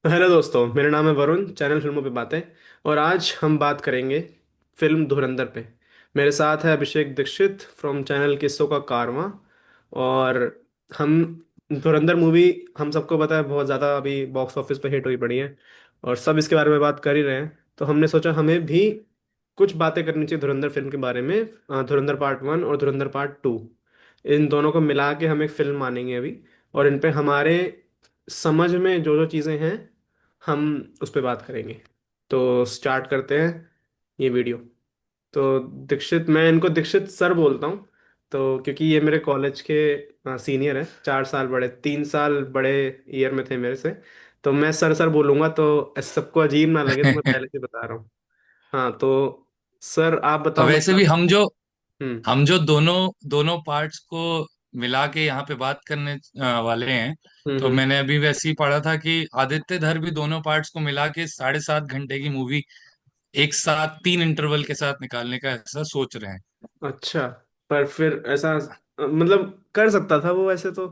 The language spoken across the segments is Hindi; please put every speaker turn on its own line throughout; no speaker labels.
हेलो दोस्तों, मेरा नाम है वरुण, चैनल फिल्मों पे बातें। और आज हम बात करेंगे फिल्म धुरंधर पे। मेरे साथ है अभिषेक दीक्षित फ्रॉम चैनल किस्सों का कारवां। और हम धुरंधर मूवी, हम सबको पता है, बहुत ज़्यादा अभी बॉक्स ऑफिस पे हिट हुई पड़ी है और सब इसके बारे में बात कर ही रहे हैं। तो हमने सोचा हमें भी कुछ बातें करनी चाहिए धुरंधर फिल्म के बारे में। धुरंधर पार्ट 1 और धुरंधर पार्ट 2, इन दोनों को मिला के हम एक फिल्म मानेंगे अभी। और इन पे हमारे समझ में जो जो चीज़ें हैं, हम उस पर बात करेंगे। तो स्टार्ट करते हैं ये वीडियो। तो दीक्षित, मैं इनको दीक्षित सर बोलता हूँ तो क्योंकि ये मेरे कॉलेज के सीनियर हैं, 4 साल बड़े, 3 साल बड़े ईयर में थे मेरे से। तो मैं सर सर बोलूँगा तो ऐसे सबको अजीब ना लगे, तो मैं पहले से बता रहा हूँ। हाँ तो सर आप
और
बताओ,
वैसे भी
मतलब।
हम जो
हम्म।
हम जो दोनों दोनों पार्ट्स को मिला के यहाँ पे बात करने वाले हैं।
हम्म।
तो मैंने अभी वैसे ही पढ़ा था कि आदित्य धर भी दोनों पार्ट्स को मिला के 7.5 घंटे की मूवी एक साथ 3 इंटरवल के साथ निकालने का ऐसा सोच रहे हैं।
अच्छा, पर फिर ऐसा मतलब कर सकता था वो, ऐसे तो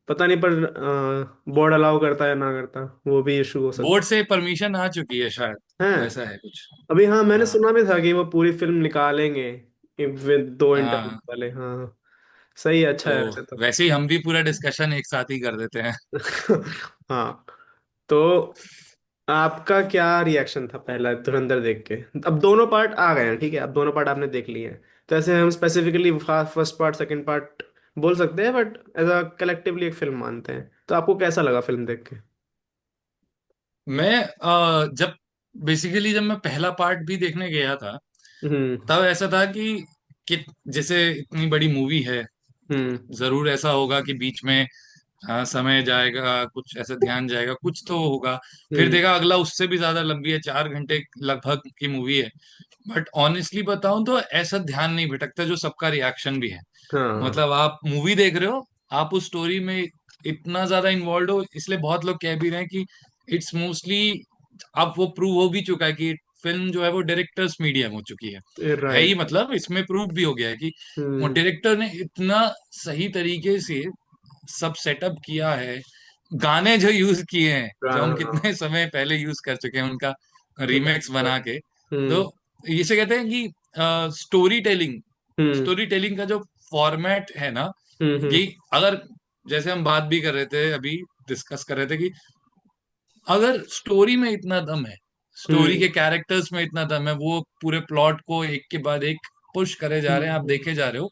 पता नहीं, पर बोर्ड अलाउ करता है ना करता, वो भी इशू हो
बोर्ड
सकता
से परमिशन आ चुकी है
है।
शायद, ऐसा है कुछ।
अभी हाँ, मैंने
हाँ।
सुना भी था कि वो पूरी फिल्म निकालेंगे विद 2 इंटरव्यू
हाँ,
वाले। हाँ, सही है, अच्छा
तो
है वैसे तो।
वैसे ही हम भी पूरा डिस्कशन एक साथ ही कर देते हैं।
हाँ, तो आपका क्या रिएक्शन था पहला धुरंधर देख के? अब दोनों पार्ट आ गए हैं, ठीक है, अब दोनों पार्ट आपने देख लिए हैं। तो ऐसे हम specifically first part second part बोल सकते हैं, बट एज अ कलेक्टिवली एक फिल्म मानते हैं। तो आपको कैसा लगा फिल्म देख के?
मैं जब बेसिकली जब मैं पहला पार्ट भी देखने गया था,
हम्म।
तब ऐसा था कि जैसे इतनी बड़ी मूवी है,
हम्म।
जरूर ऐसा होगा कि बीच में समय जाएगा, कुछ ऐसा ध्यान जाएगा, कुछ तो होगा। फिर
हम्म।
देखा अगला उससे भी ज्यादा लंबी है, 4 घंटे लगभग की मूवी है। बट ऑनेस्टली बताऊं तो ऐसा ध्यान नहीं भटकता जो सबका रिएक्शन भी है।
हाँ।
मतलब आप मूवी देख रहे हो, आप उस स्टोरी में इतना ज्यादा इन्वॉल्व हो, इसलिए बहुत लोग कह भी रहे हैं कि इट्स मोस्टली, अब वो प्रूव हो भी चुका है कि फिल्म जो है वो डायरेक्टर्स मीडियम हो चुकी है ही।
राइट।
मतलब इसमें प्रूव भी हो गया है कि वो
हम्म।
डायरेक्टर ने इतना सही तरीके से सब सेटअप किया है। गाने जो यूज किए हैं, जो हम
हाँ।
कितने समय पहले यूज कर चुके हैं उनका रीमेक्स
राइट।
बना के। तो
हम्म।
इसे कहते हैं कि स्टोरी टेलिंग।
हम्म।
स्टोरी टेलिंग का जो फॉर्मेट है ना,
हम्म।
कि अगर, जैसे हम बात भी कर रहे थे अभी, डिस्कस कर रहे थे कि अगर स्टोरी में इतना दम है, स्टोरी के
हम्म।
कैरेक्टर्स में इतना दम है, वो पूरे प्लॉट को एक के बाद एक पुश करे जा रहे हैं, आप
हम्म।
देखे जा रहे हो,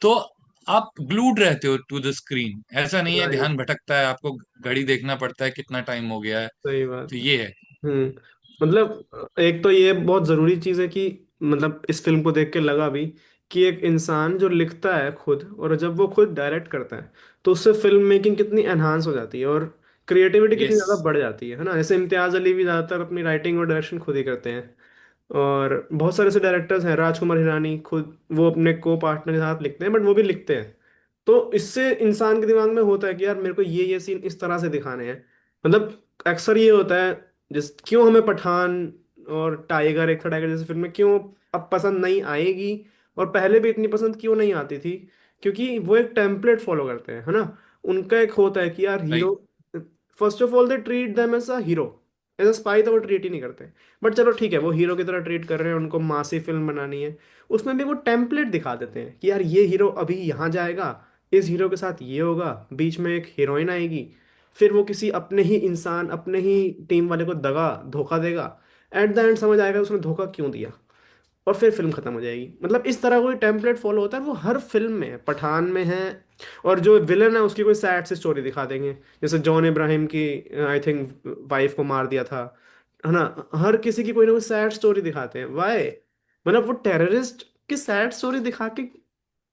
तो आप ग्लूड रहते हो टू द स्क्रीन। ऐसा नहीं है
राइट।
ध्यान भटकता है, आपको घड़ी देखना पड़ता है कितना टाइम हो गया है।
सही बात
तो
है।
ये है।
हम्म। मतलब एक तो ये बहुत जरूरी चीज है कि मतलब इस फिल्म को देख के लगा भी कि एक इंसान जो लिखता है खुद, और जब वो खुद डायरेक्ट करता है, तो उससे फिल्म मेकिंग कितनी एनहांस हो जाती है और क्रिएटिविटी कितनी
यस।
ज्यादा बढ़ जाती है ना। जैसे इम्तियाज अली भी ज्यादातर अपनी राइटिंग और डायरेक्शन खुद ही करते हैं। और बहुत सारे ऐसे डायरेक्टर्स हैं, राजकुमार हिरानी खुद वो अपने को पार्टनर के साथ लिखते हैं, बट वो भी लिखते हैं। तो इससे इंसान के दिमाग में होता है कि यार मेरे को ये सीन इस तरह से दिखाने हैं। मतलब अक्सर ये होता है, जिस क्यों हमें पठान और टाइगर, एक था टाइगर जैसी फिल्में क्यों अब पसंद नहीं आएगी, और पहले भी इतनी पसंद क्यों नहीं आती थी? क्योंकि वो एक टेम्पलेट फॉलो करते हैं, है ना। उनका एक होता है कि यार
भाई।
Hero, first of all they treat them as a hero. As a spy तो वो ट्रीट ही नहीं करते। बट चलो ठीक है, वो हीरो की तरह ट्रीट कर रहे हैं, उनको मासी फिल्म बनानी है। उसमें भी वो टेम्पलेट दिखा देते हैं कि यार ये हीरो अभी यहाँ जाएगा, इस हीरो के साथ ये होगा, बीच में एक हीरोइन आएगी, फिर वो किसी अपने ही इंसान, अपने ही टीम वाले को दगा धोखा देगा। एट द एंड समझ आएगा उसने धोखा क्यों दिया, और फिर फिल्म खत्म हो जाएगी। मतलब इस तरह कोई टेम्पलेट फॉलो होता है, वो हर फिल्म में है, पठान में है। और जो विलन है उसकी कोई सैड सी स्टोरी दिखा देंगे, जैसे जॉन इब्राहिम की, आई थिंक वाइफ को मार दिया था, है ना। हर किसी की कोई ना कोई सैड स्टोरी दिखाते हैं, वाई? मतलब वो टेररिस्ट की सैड स्टोरी दिखा के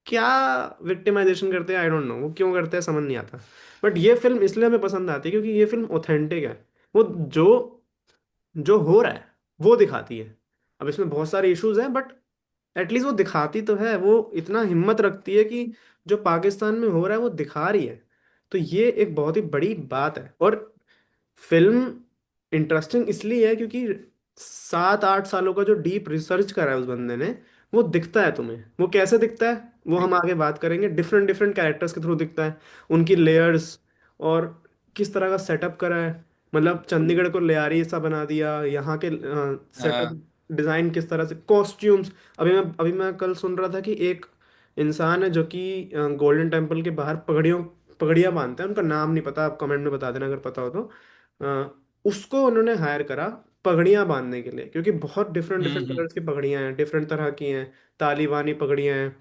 क्या विक्टिमाइजेशन करते हैं, आई डोंट नो वो क्यों करते हैं, समझ नहीं आता। बट ये फिल्म इसलिए हमें पसंद आती है क्योंकि ये फिल्म ऑथेंटिक है। वो जो जो हो रहा है वो दिखाती है। अब इसमें बहुत सारे इश्यूज हैं, बट एटलीस्ट वो दिखाती तो है, वो इतना हिम्मत रखती है कि जो पाकिस्तान में हो रहा है वो दिखा रही है। तो ये एक बहुत ही बड़ी बात है। और फिल्म इंटरेस्टिंग इसलिए है क्योंकि 7-8 सालों का जो डीप रिसर्च करा है उस बंदे ने, वो दिखता है तुम्हें। वो कैसे दिखता है वो हम आगे बात करेंगे, डिफरेंट डिफरेंट कैरेक्टर्स के थ्रू दिखता है, उनकी लेयर्स, और किस तरह का सेटअप करा है। मतलब चंडीगढ़ को लियारी सा बना दिया, यहाँ के सेटअप,
हाँ।
डिजाइन किस तरह से, कॉस्ट्यूम्स। अभी मैं कल सुन रहा था कि एक इंसान है जो कि गोल्डन टेम्पल के बाहर पगड़ियाँ बांधते हैं, उनका नाम नहीं पता, आप कमेंट में बता देना अगर पता हो तो। उसको उन्होंने हायर करा पगड़ियाँ बांधने के लिए, क्योंकि बहुत डिफरेंट डिफरेंट
हम्म।
कलर्स की पगड़ियाँ हैं, डिफरेंट तरह की हैं, तालिबानी पगड़ियाँ हैं।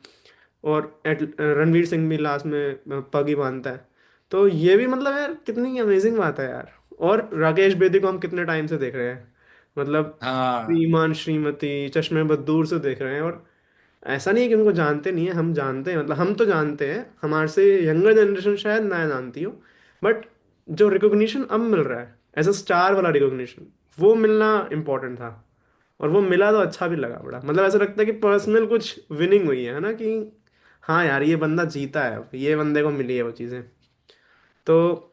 और रणवीर सिंह भी लास्ट में पग ही बांधता है। तो ये भी मतलब यार कितनी अमेजिंग बात है यार। और राकेश बेदी को हम कितने टाइम से देख रहे हैं, मतलब
हाँ।
श्रीमान श्रीमती, चश्मे बदूर से देख रहे हैं। और ऐसा नहीं है कि उनको जानते नहीं है, हम जानते हैं, मतलब हम तो जानते हैं, हमारे से यंगर जनरेशन शायद ना जानती हो। बट जो रिकॉग्निशन अब मिल रहा है एज अ स्टार वाला रिकॉग्निशन, वो मिलना इम्पोर्टेंट था। और वो मिला तो अच्छा भी लगा बड़ा, मतलब ऐसा लगता है कि पर्सनल कुछ विनिंग हुई है ना, कि हाँ यार ये बंदा जीता है, अब ये बंदे को मिली है वो चीज़ें। तो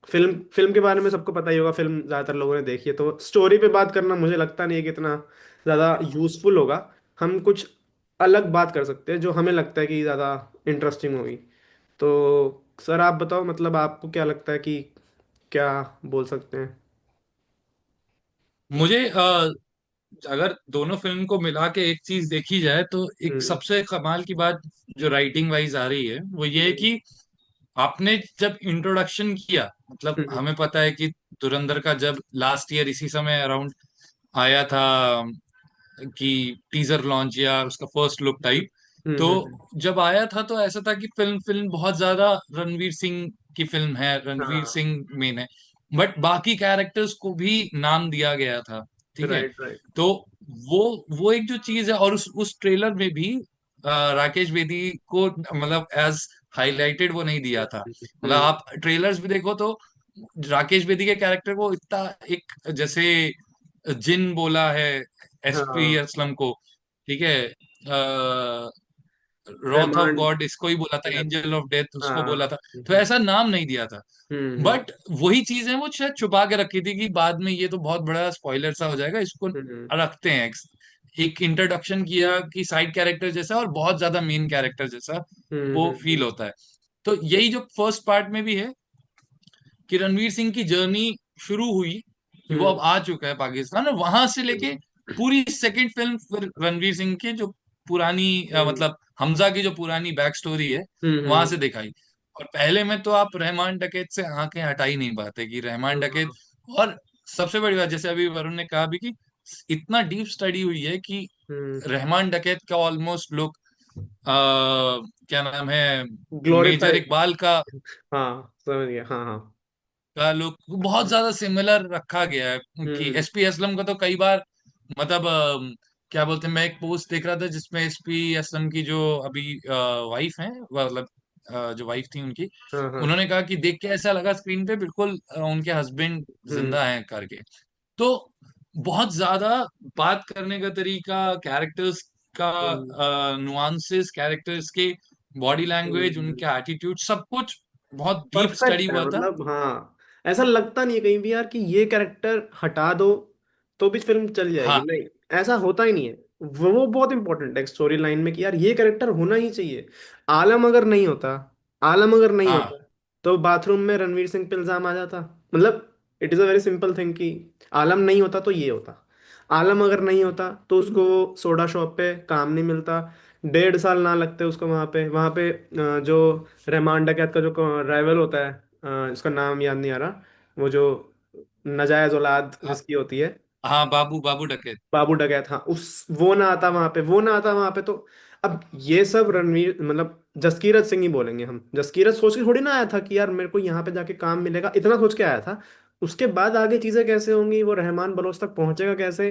फिल्म फिल्म के बारे में सबको पता ही होगा, फिल्म ज़्यादातर लोगों ने देखी है, तो स्टोरी पे बात करना मुझे लगता नहीं है कि इतना ज़्यादा यूजफुल होगा। हम कुछ अलग बात कर सकते हैं जो हमें लगता है कि ज़्यादा इंटरेस्टिंग होगी। तो सर आप बताओ, मतलब आपको क्या लगता है कि क्या बोल सकते हैं?
मुझे अगर दोनों फिल्म को मिला के एक चीज देखी जाए तो एक
हम्म।
सबसे कमाल की बात जो राइटिंग वाइज आ रही है वो ये है
हम्म।
कि आपने जब इंट्रोडक्शन किया, मतलब
हम्म।
हमें पता है कि धुरंधर का जब लास्ट ईयर इसी समय अराउंड आया था कि टीजर लॉन्च या उसका फर्स्ट लुक टाइप, तो
हम्म।
जब आया था तो ऐसा था कि फिल्म फिल्म बहुत ज्यादा रणवीर सिंह की फिल्म है, रणवीर
हाँ।
सिंह मेन है, बट बाकी कैरेक्टर्स को भी नाम दिया गया था। ठीक है।
Right right.
तो वो वो एक जो चीज है, और उस ट्रेलर में भी राकेश बेदी को मतलब एज हाईलाइटेड वो नहीं दिया था। मतलब
हम्म।
आप ट्रेलर्स भी देखो तो राकेश बेदी के कैरेक्टर को इतना एक जैसे जिन बोला है एसपी
हाँ।
असलम को, ठीक है, रॉथ ऑफ
रहमान।
गॉड इसको ही बोला था, एंजल ऑफ डेथ उसको
हाँ।
बोला था, तो ऐसा नाम नहीं दिया था।
हम्म।
बट वही चीज है वो शायद छुपा के रखी थी कि बाद में ये तो बहुत बड़ा स्पॉइलर सा हो जाएगा, इसको
हम्म।
रखते हैं। एक इंट्रोडक्शन किया कि साइड कैरेक्टर जैसा और बहुत ज्यादा मेन कैरेक्टर जैसा वो फील
हम्म।
होता है। तो यही जो फर्स्ट पार्ट में भी है कि रणवीर सिंह की जर्नी शुरू हुई, कि वो अब
हम्म।
आ चुका है पाकिस्तान, और वहां से लेके पूरी सेकंड फिल्म फिर रणवीर सिंह की जो पुरानी
हम्म।
मतलब हमजा की जो पुरानी बैक स्टोरी है वहां
हम्म।
से दिखाई। और पहले में तो आप रहमान डकैत से आंखें हटा ही नहीं पाते कि रहमान डकैत।
हम्म।
और सबसे बड़ी बात जैसे अभी वरुण ने कहा भी कि इतना डीप स्टडी हुई है कि
हम्म।
रहमान डकैत का ऑलमोस्ट लुक, क्या नाम है, मेजर
ग्लोरीफाई।
इकबाल का
हाँ समझ गया, हाँ हाँ।
लुक बहुत ज्यादा सिमिलर रखा गया है कि
हम्म।
एसपी असलम का तो कई बार मतलब क्या बोलते हैं, मैं एक पोस्ट देख रहा था जिसमें एसपी असलम की जो अभी वाइफ है, मतलब जो वाइफ थी उनकी,
हाँ हाँ।
उन्होंने कहा कि देख के ऐसा लगा स्क्रीन पे बिल्कुल उनके हस्बैंड
हम्म।
जिंदा हैं करके। तो बहुत ज्यादा बात करने का तरीका, कैरेक्टर्स का
हम्म।
नुआंसेस, कैरेक्टर्स के बॉडी लैंग्वेज,
हम्म।
उनके एटीट्यूड, सब कुछ बहुत डीप स्टडी
परफेक्ट है,
हुआ था।
मतलब हाँ, ऐसा लगता नहीं है कहीं भी यार कि ये कैरेक्टर हटा दो तो भी फिल्म चल जाएगी,
हाँ।
नहीं, ऐसा होता ही नहीं है। वो बहुत इंपॉर्टेंट है स्टोरी लाइन में कि यार ये कैरेक्टर होना ही चाहिए। आलम अगर नहीं होता, आलम अगर नहीं
हाँ।
होता तो बाथरूम में रणवीर सिंह पे इल्जाम आ जाता। मतलब it is a very simple thing कि आलम नहीं होता तो ये होता, आलम अगर नहीं होता तो उसको सोडा शॉप पे काम नहीं मिलता, 1.5 साल ना लगते उसको वहाँ पे जो रहमान डकैत का जो राइवल होता है, इसका नाम याद नहीं आ रहा, वो जो नाजायज औलाद
हाँ।
जिसकी होती है,
हाँ, बाबू बाबू डकैत।
बाबू डकैत, हाँ, उस वो ना आता वहां पे, वो ना आता वहां पे। तो अब ये सब रणवीर, मतलब जसकीरत सिंह ही बोलेंगे हम, जसकीरत सोच के थोड़ी ना आया था कि यार मेरे को यहाँ पे जाके काम मिलेगा, इतना सोच के आया था। उसके बाद आगे चीजें कैसे होंगी, वो रहमान बलोच तक पहुंचेगा कैसे,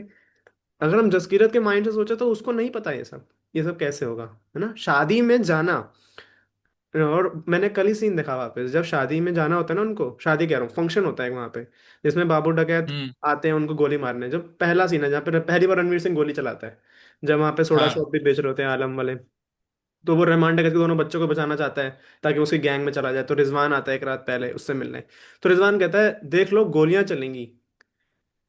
अगर हम जसकीरत के माइंड से सोचे तो उसको नहीं पता ये सब कैसे होगा, है ना, शादी में जाना। और मैंने कल ही सीन देखा वापस, जब शादी में जाना होता है ना उनको, शादी कह रहा हूँ, फंक्शन होता है वहां पे जिसमें बाबू डकैत
हम्म।
आते हैं उनको गोली मारने, जब पहला सीन है जहाँ पे पहली बार रणवीर सिंह गोली चलाता है, जब वहाँ पे सोडा
हाँ।
शॉप भी बेच रहे होते हैं आलम वाले। तो वो रहमान डकैत के दोनों बच्चों को बचाना चाहता है ताकि वो उसकी गैंग में चला जाए, तो रिजवान आता है एक रात पहले उससे मिलने। तो रिजवान कहता है देख लो गोलियां चलेंगी,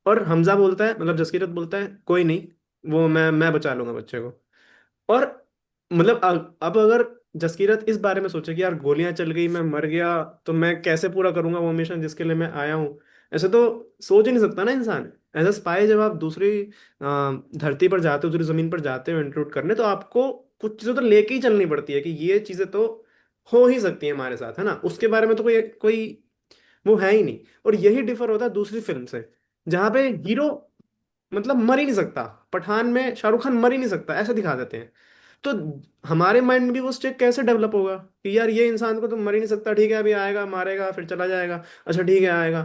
और हमजा बोलता है, मतलब जसकीरत बोलता है कोई नहीं, वो मैं बचा लूंगा बच्चे को। और मतलब अब अगर जसकीरत इस बारे में सोचे कि यार गोलियां चल गई, मैं मर गया, तो मैं कैसे पूरा करूंगा वो मिशन जिसके लिए मैं आया हूँ, ऐसे तो सोच ही नहीं सकता ना इंसान। एज अ स्पाई जब आप दूसरी धरती पर जाते हो, दूसरी जमीन पर जाते हो इंट्रूड करने, तो आपको कुछ चीज़ें तो लेके ही चलनी पड़ती है कि ये चीज़ें तो हो ही सकती है हमारे साथ, है ना। उसके बारे में तो कोई कोई वो है ही नहीं। और यही डिफर होता है दूसरी फिल्म से, जहाँ पे हीरो मतलब मर ही नहीं सकता। पठान में शाहरुख खान मर ही नहीं सकता, ऐसा दिखा देते हैं। तो हमारे माइंड में भी वो स्टेक कैसे डेवलप होगा कि यार ये इंसान को तो मर ही नहीं सकता, ठीक है अभी आएगा मारेगा फिर चला जाएगा, अच्छा ठीक है आएगा।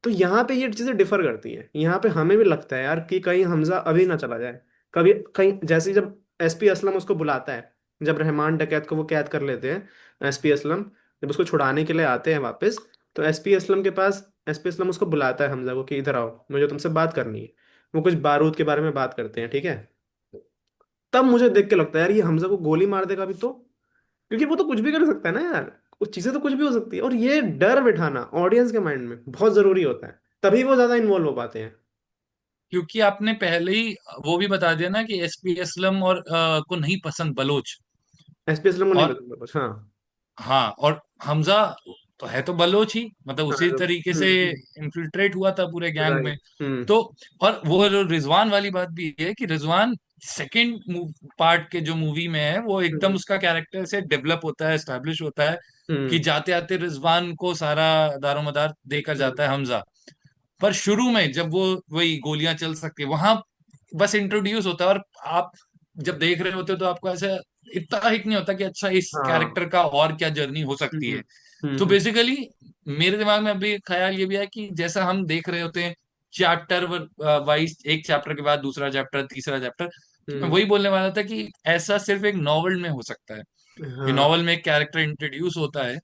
तो यहाँ पे ये चीजें डिफर करती हैं। यहाँ पे हमें भी लगता है यार कि कहीं हमजा अभी ना चला जाए, कभी कहीं, जैसे जब एसपी असलम उसको बुलाता है, जब रहमान डकैत को वो कैद कर लेते हैं, एसपी असलम जब उसको छुड़ाने के लिए आते हैं वापस, तो एसपी असलम के पास एसपी असलम उसको बुलाता है हमजा को कि इधर आओ मुझे तुमसे बात करनी है। वो कुछ बारूद के बारे में बात करते हैं, ठीक है। तब मुझे देख के लगता है यार ये हमजा को गोली मार देगा अभी तो, क्योंकि वो तो कुछ भी कर सकता है ना यार, कुछ चीजें तो कुछ भी हो सकती है। और ये डर बिठाना ऑडियंस के माइंड में बहुत जरूरी होता है, तभी वो ज्यादा इन्वॉल्व हो पाते हैं।
क्योंकि आपने पहले ही वो भी बता दिया ना कि एसपी असलम और को नहीं पसंद बलोच।
एसपी असलम को नहीं
और
पसंद कुछ, हाँ।
हाँ, और हमजा तो है तो बलोच ही, मतलब
हाँ
उसी
जो
तरीके से इन्फिल्ट्रेट हुआ था पूरे गैंग में।
राइट। हम्म।
तो और वो जो रिजवान वाली बात भी है कि रिजवान सेकंड पार्ट के जो मूवी में है वो एकदम
हम्म।
उसका कैरेक्टर से डेवलप होता है, एस्टेब्लिश होता है कि
हम्म।
जाते आते रिजवान को सारा दारोमदार देकर
हम्म।
जाता है हमजा। पर शुरू में जब वो वही गोलियां चल सकती है वहां बस इंट्रोड्यूस होता है, और आप जब देख रहे होते हो तो आपको ऐसा इतना हिट नहीं होता कि अच्छा इस
हाँ।
कैरेक्टर का और क्या जर्नी हो सकती
हम्म।
है। तो
हम्म।
बेसिकली मेरे दिमाग में अभी ख्याल ये भी है कि जैसा हम देख रहे होते हैं चैप्टर वाइज, एक चैप्टर के बाद दूसरा चैप्टर तीसरा चैप्टर, तो मैं
हम्म।
वही बोलने वाला था कि ऐसा सिर्फ एक नॉवल में हो सकता है कि
हाँ।
नॉवल में एक कैरेक्टर इंट्रोड्यूस होता है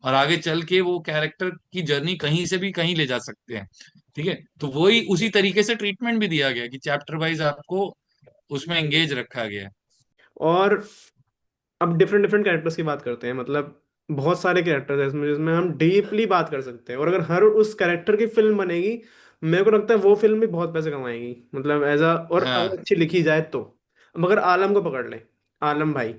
और आगे चल के वो कैरेक्टर की जर्नी कहीं से भी कहीं ले जा सकते हैं। ठीक है, तो वही उसी तरीके से ट्रीटमेंट भी दिया गया कि चैप्टर वाइज आपको उसमें एंगेज रखा गया है।
और अब डिफरेंट डिफरेंट कैरेक्टर्स की बात करते हैं, मतलब बहुत सारे कैरेक्टर्स हैं इसमें जिसमें हम डीपली बात कर सकते हैं। और अगर हर उस कैरेक्टर की फिल्म बनेगी, मेरे को लगता है वो फिल्म भी बहुत पैसे कमाएगी, मतलब एज अ, और अगर
हाँ
अच्छी लिखी जाए तो। अब अगर आलम को पकड़ ले, आलम भाई,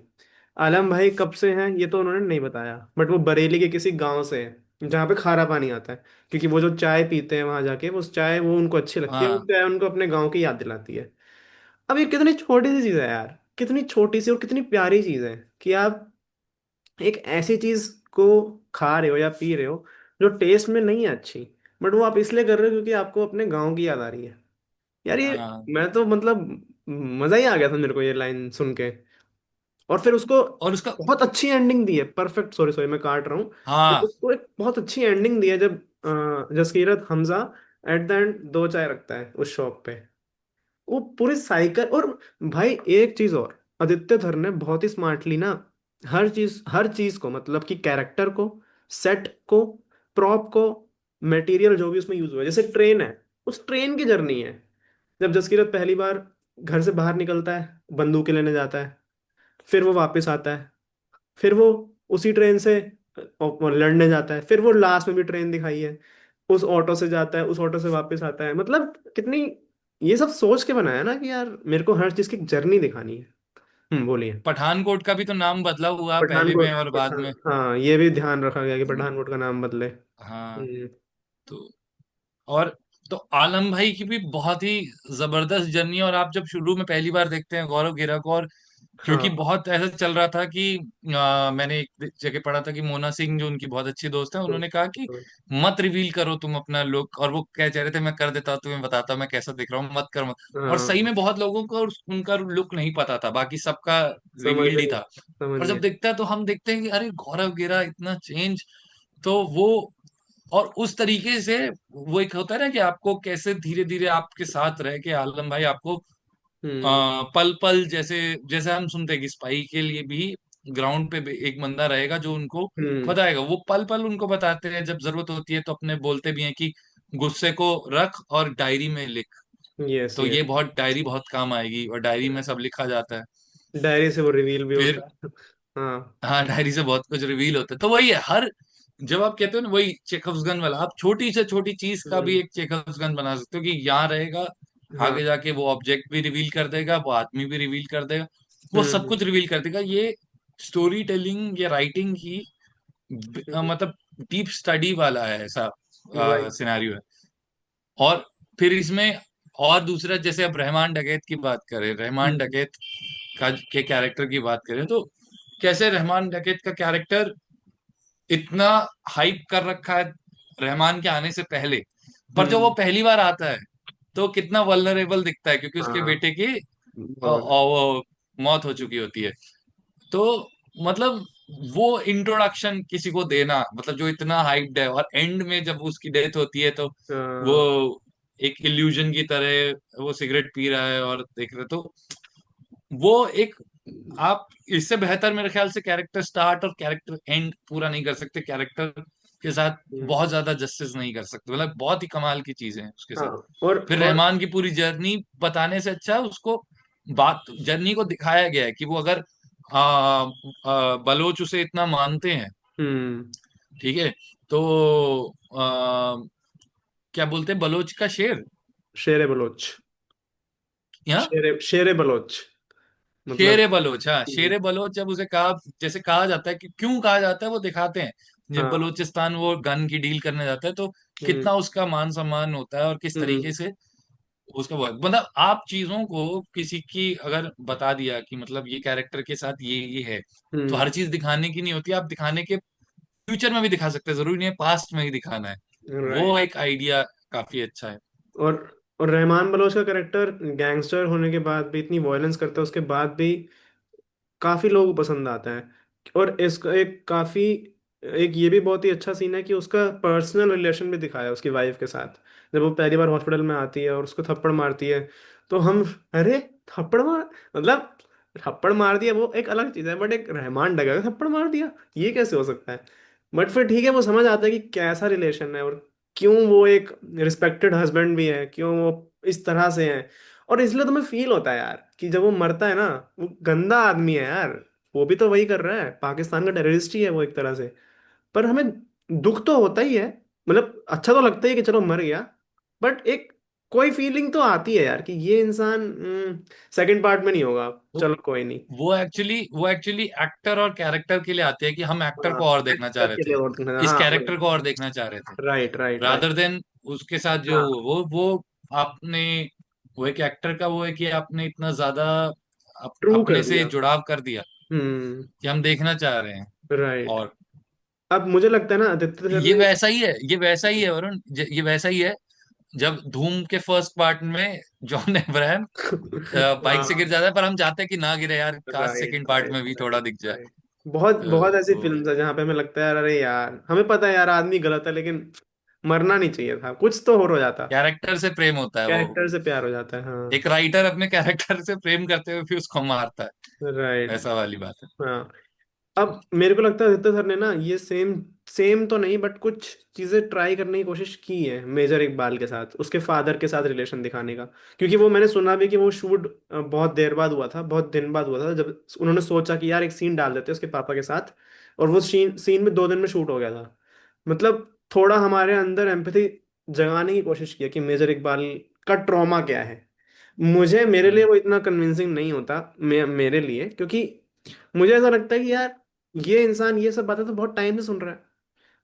आलम भाई कब से हैं ये तो उन्होंने नहीं बताया, बट वो बरेली के किसी गांव से है जहाँ पे खारा पानी आता है। क्योंकि वो जो चाय पीते हैं वहां जाके, वो चाय वो उनको अच्छी लगती है, वो
हाँ।
चाय उनको अपने गाँव की याद दिलाती है। अब ये कितनी छोटी सी चीज है यार, कितनी छोटी सी और कितनी प्यारी चीज है कि आप एक ऐसी चीज को खा रहे हो या पी रहे हो जो टेस्ट में नहीं है अच्छी, बट वो आप इसलिए कर रहे हो क्योंकि आपको अपने गाँव की याद आ रही है। यार ये,
हाँ
मैं तो मतलब मजा ही आ गया था मेरे को ये लाइन सुन के। और फिर उसको
और उसका
बहुत अच्छी एंडिंग दी है, परफेक्ट, सॉरी सॉरी मैं काट रहा हूँ। बट
हाँ
उसको एक बहुत अच्छी एंडिंग दी है जब Jaskirat Hamza at the end दो चाय रखता है उस शॉप पे, वो पूरी साइकिल। और भाई एक चीज और, आदित्य धर ने बहुत ही स्मार्टली ना हर चीज को, मतलब कि कैरेक्टर को, सेट को, प्रॉप को, मटेरियल जो भी उसमें यूज हुआ है, जैसे ट्रेन है, उस ट्रेन की जर्नी है। जब जसकीरत पहली बार घर से बाहर निकलता है, बंदूकें लेने जाता है, फिर वो वापस आता है, फिर वो उसी ट्रेन से लड़ने जाता है, फिर वो लास्ट में भी ट्रेन दिखाई है, उस ऑटो से जाता है, उस ऑटो से वापस आता है, मतलब कितनी ये सब सोच के बनाया ना कि यार मेरे को हर चीज की जर्नी दिखानी है। बोलिए।
पठानकोट का भी तो नाम बदला हुआ पहले
पठानकोट,
में और बाद
पठान,
में।
हाँ ये भी ध्यान रखा गया कि पठानकोट का नाम बदले।
हाँ। तो और तो आलम भाई की भी बहुत ही जबरदस्त जर्नी है। और आप जब शुरू में पहली बार देखते हैं गौरव घेरा को, और क्योंकि
हाँ।
बहुत ऐसा चल रहा था कि मैंने एक जगह पढ़ा था कि मोना सिंह जो उनकी बहुत अच्छी दोस्त है उन्होंने कहा कि मत रिवील करो तुम अपना लुक, और वो क्या चाह रहे थे मैं कर देता हूँ तुम्हें बताता हूँ मैं कैसा दिख रहा हूँ, मत कर मत। और सही
हाँ
में बहुत लोगों को उनका लुक नहीं पता था, बाकी सबका
समझ
रिवील्ड ही
गए,
था।
समझ
और जब
गए।
देखता है तो हम देखते हैं कि अरे गौरव घेरा इतना चेंज। तो वो और उस तरीके से वो एक होता है ना कि आपको कैसे धीरे धीरे आपके साथ रह के आलम भाई आपको
हम्म।
पल पल जैसे जैसे हम सुनते हैं कि स्पाई के लिए भी ग्राउंड पे भी एक बंदा रहेगा जो उनको
हम्म।
बताएगा, वो पल पल उनको बताते हैं, जब जरूरत होती है तो अपने बोलते भी हैं कि गुस्से को रख और डायरी में लिख।
यस
तो
यस।
ये बहुत डायरी बहुत काम आएगी, और डायरी में सब लिखा जाता है।
डायरी से वो रिवील भी
फिर
होता है। हाँ।
हाँ, डायरी से बहुत कुछ रिवील होता है। तो वही है, हर जब आप कहते हो ना वही चेकअप्स गन वाला, आप छोटी से छोटी चीज का भी
हम्म।
एक चेकअप्स गन बना सकते हो कि यहाँ रहेगा,
हाँ।
आगे जाके वो ऑब्जेक्ट भी रिवील कर देगा, वो आदमी भी रिवील कर देगा, वो सब
हम्म।
कुछ रिवील कर देगा। ये स्टोरी टेलिंग या राइटिंग की
हम्म।
मतलब डीप स्टडी वाला है ऐसा।
वही।
सिनेरियो है। और फिर इसमें और दूसरा, जैसे अब रहमान डकैत की बात करें, रहमान
हम्म।
डकैत का के कैरेक्टर की बात करें, तो कैसे रहमान डकैत का कैरेक्टर इतना हाइप कर रखा है रहमान के आने से पहले, पर जब वो
हम्म।
पहली बार आता है तो कितना वल्नरेबल दिखता है, क्योंकि उसके
हाँ।
बेटे की
बहुत।
वो मौत हो चुकी होती है। तो मतलब वो इंट्रोडक्शन किसी को देना, मतलब जो इतना हाइप्ड है, और एंड में जब उसकी डेथ होती है तो वो
हाँ।
एक इल्यूजन की तरह वो सिगरेट पी रहा है और देख रहे, तो वो एक, आप इससे बेहतर मेरे ख्याल से कैरेक्टर स्टार्ट और कैरेक्टर एंड पूरा नहीं कर सकते, कैरेक्टर के साथ
हम्म।
बहुत ज्यादा जस्टिस नहीं कर सकते, मतलब बहुत ही कमाल की चीजें हैं उसके
हाँ।
साथ। फिर
और
रहमान की पूरी जर्नी बताने से अच्छा उसको बात जर्नी को दिखाया गया है कि वो अगर बलोच उसे इतना मानते हैं,
हम्म।
ठीक है, तो क्या बोलते हैं, बलोच का शेर,
शेर बलोच।
यहाँ
शेर बलोच मतलब।
शेर बलोच, हाँ
हम्म।
शेर बलोच, जब उसे कहा, जैसे कहा जाता है कि क्यों कहा जाता है वो दिखाते हैं, जब
हाँ।
बलूचिस्तान वो गन की डील करने जाता है तो
हम्म।
कितना उसका मान सम्मान होता है और किस तरीके
हम्म।
से उसका मतलब आप चीजों को किसी की अगर बता दिया कि मतलब ये कैरेक्टर के साथ ये है, तो
हम्म।
हर चीज दिखाने की नहीं होती, आप दिखाने के फ्यूचर में भी दिखा सकते हैं, जरूरी नहीं है पास्ट में ही दिखाना है। वो
राइट।
एक आइडिया काफी अच्छा है।
और और रहमान बलोच का करेक्टर गैंगस्टर होने के बाद भी, इतनी वायलेंस करता है उसके बाद भी, काफी लोगों को पसंद आता है। और इसका एक काफी, एक ये भी बहुत ही अच्छा सीन है कि उसका पर्सनल रिलेशन भी दिखाया है उसकी वाइफ के साथ। जब वो पहली बार हॉस्पिटल में आती है और उसको थप्पड़ मारती है, तो हम, अरे थप्पड़ मार, मतलब थप्पड़ मार दिया वो एक अलग चीज है, बट एक रहमान डगा का थप्पड़ मार दिया, ये कैसे हो सकता है? बट फिर ठीक है, वो समझ आता है कि कैसा रिलेशन है, और क्यों वो एक रिस्पेक्टेड हस्बैंड भी है, क्यों वो इस तरह से है। और इसलिए तुम्हें फील होता है यार कि जब वो मरता है ना, वो गंदा आदमी है यार, वो भी तो वही कर रहा है, पाकिस्तान का टेररिस्ट ही है वो एक तरह से। पर हमें दुख तो होता ही है, मतलब अच्छा तो लगता ही है कि चलो मर गया, बट एक कोई फीलिंग तो आती है यार कि ये इंसान सेकंड पार्ट में नहीं होगा,
वो
चलो कोई नहीं।
वो एक्चुअली एक्टर और कैरेक्टर के लिए आते हैं कि हम एक्टर
हाँ,
को और देखना चाह
एक्टर
रहे
के
थे,
लिए वोट करना,
इस
हाँ वही।
कैरेक्टर को और देखना चाह रहे थे,
right right right.
Rather than उसके साथ जो
हाँ।
वो आपने, वो एक एक्टर का वो है कि आपने इतना ज्यादा
ट्रू कर
अपने से
दिया।
जुड़ाव कर दिया
हम्म।
कि हम देखना चाह रहे हैं।
राइट।
और
अब मुझे लगता है ना आदित्य सर
ये
ने।
वैसा ही है, ये वैसा ही है वरुण, ये वैसा ही है जब धूम के फर्स्ट पार्ट में जॉन अब्राहम बाइक से गिर
हाँ।
जाता है, पर हम चाहते हैं कि ना गिरे यार, काश
राइट
सेकंड पार्ट
राइट
में भी थोड़ा
राइट
दिख जाए।
राइट। बहुत बहुत ऐसी
तो
फिल्म है जहाँ पे हमें लगता है यार, अरे यार हमें पता है यार आदमी गलत है, लेकिन मरना नहीं चाहिए था, कुछ तो हो जाता।
कैरेक्टर से प्रेम होता है वो,
कैरेक्टर से प्यार हो जाता है, हाँ।
एक राइटर अपने कैरेक्टर से प्रेम करते हुए फिर उसको मारता है,
राइट।
ऐसा वाली बात है।
हाँ। अब मेरे को लगता है आदित्य सर ने ना ये सेम सेम तो नहीं, बट कुछ चीजें ट्राई करने की कोशिश की है मेजर इकबाल के साथ, उसके फादर के साथ रिलेशन दिखाने का। क्योंकि वो मैंने सुना भी कि वो शूट बहुत देर बाद हुआ था, बहुत दिन बाद हुआ था, जब उन्होंने सोचा कि यार एक सीन डाल देते हैं उसके पापा के साथ, और वो सीन सीन में 2 दिन में शूट हो गया था। मतलब थोड़ा हमारे अंदर एम्पैथी जगाने की कोशिश किया कि मेजर इकबाल का ट्रॉमा क्या है। मेरे लिए
हम्म।
वो इतना कन्विंसिंग नहीं होता, मेरे लिए, क्योंकि मुझे ऐसा लगता है कि यार ये इंसान ये सब बातें तो बहुत टाइम से सुन रहा है,